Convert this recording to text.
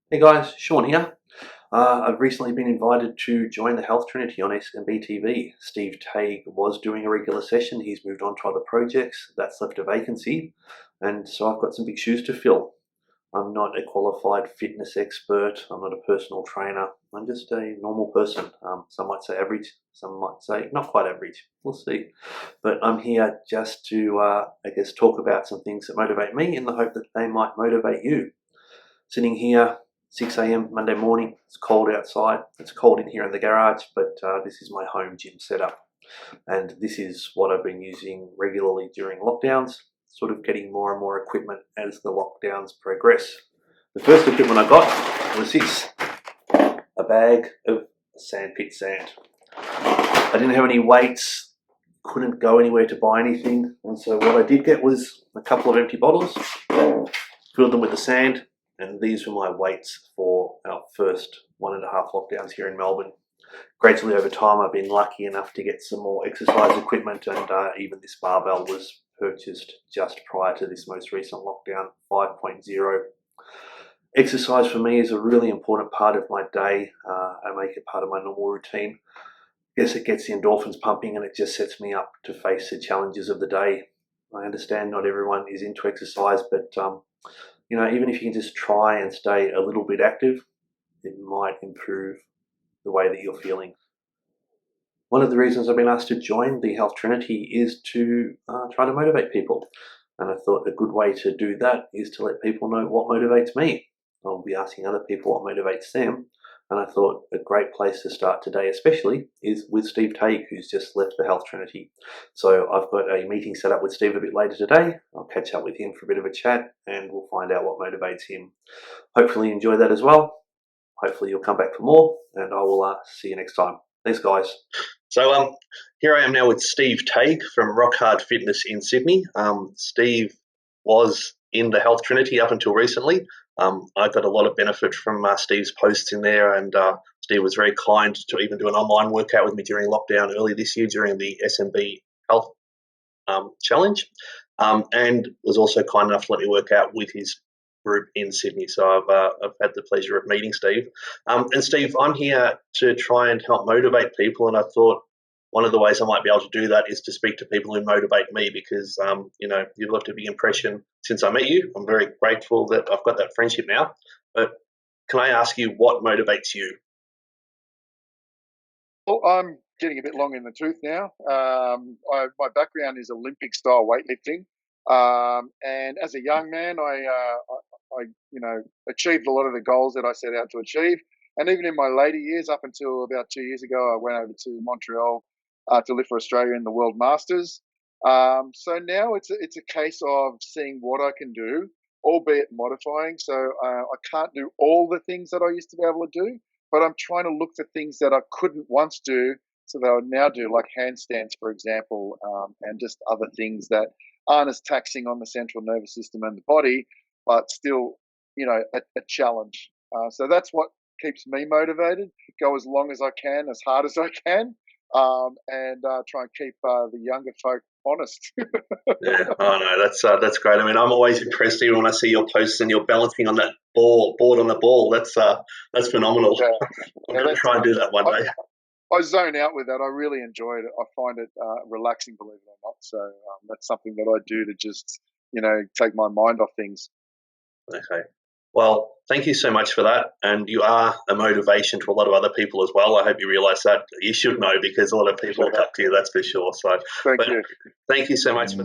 Hey guys, Sean here. I've recently been invited to join the Health Trinity on SMB TV. Steve Tague was doing a regular session. He's moved on to other projects. That's left a vacancy. And so I've got some big shoes to fill. I'm not a qualified fitness expert. I'm not a personal trainer. I'm just a normal person. Some might say average. Some might say not quite average. We'll see. But I'm here just to, talk about some things that motivate me in the hope that they might motivate you. Sitting here 6 a.m. Monday morning. It's cold outside. It's cold in here in the garage, but this is my home gym setup. And this is what I've been using regularly during lockdowns, sort of getting more and more equipment as the lockdowns progress. The first equipment I got was this, a bag of sandpit sand. I didn't have any weights, couldn't go anywhere to buy anything, and so what I did get was a couple of empty bottles, filled them with the sand, and these were my weights for our first 1.5 lockdowns here in Melbourne. Gradually over time, I've been lucky enough to get some more exercise equipment, and even this barbell was purchased just prior to this most recent lockdown 5.0. Exercise for me is a really important part of my day. I make it part of my normal routine. Yes, it gets the endorphins pumping and it just sets me up to face the challenges of the day. I understand not everyone is into exercise, but even if you can just try and stay a little bit active, it might improve the way that you're feeling. One of the reasons I've been asked to join the Health Trinity is to try to motivate people. And I thought a good way to do that is to let people know what motivates me. I'll be asking other people what motivates them. And I thought a great place to start today especially is with Steve Tague, who's just left the Health Trinity. So I've got a meeting set up with Steve a bit later today. I'll catch up with him for a bit of a chat and we'll find out what motivates him. Hopefully you enjoy that as well. Hopefully you'll come back for more and I will see you next time. Thanks guys. So here I am now with Steve Tague from Rock Hard Fitness in Sydney. Steve was in the Health Trinity up until recently. I got a lot of benefit from Steve's posts in there, and Steve was very kind to even do an online workout with me during lockdown early this year during the SMB Health Challenge, and was also kind enough to let me work out with his group in Sydney. So I've had the pleasure of meeting Steve. And Steve, I'm here to try and help motivate people, and I thought one of the ways I might be able to do that is to speak to people who motivate me because, you've left a big impression since I met you. I'm very grateful that I've got that friendship now. But can I ask you what motivates you? Well, I'm getting a bit long in the tooth now. My background is Olympic style weightlifting, and as a young man, I achieved a lot of the goals that I set out to achieve. And even in my later years, up until about 2 years ago, I went over to Montreal to live for Australia in the World Masters. So now it's a case of seeing what I can do, albeit modifying. So I can't do all the things that I used to be able to do, but I'm trying to look for things that I couldn't once do, so that I now do, like handstands, for example, and just other things that aren't as taxing on the central nervous system and the body, but still, a challenge. So that's what keeps me motivated. Go as long as I can, as hard as I can, and try and keep the younger folk honest. Yeah, oh no, that's great. I mean, I'm always impressed even when I see your posts and you're balancing on that board on the ball. That's phenomenal. Yeah, I'm yeah, going to try and do that one day. I zone out with that. I really enjoy it. I find it relaxing, believe it or not. So that's something that I do to just, take my mind off things. Okay. Well, thank you so much for that. And you are a motivation to a lot of other people as well. I hope you realise that. You should know because a lot of people look up to you, that's for sure. So, Thank you. Thank you so much for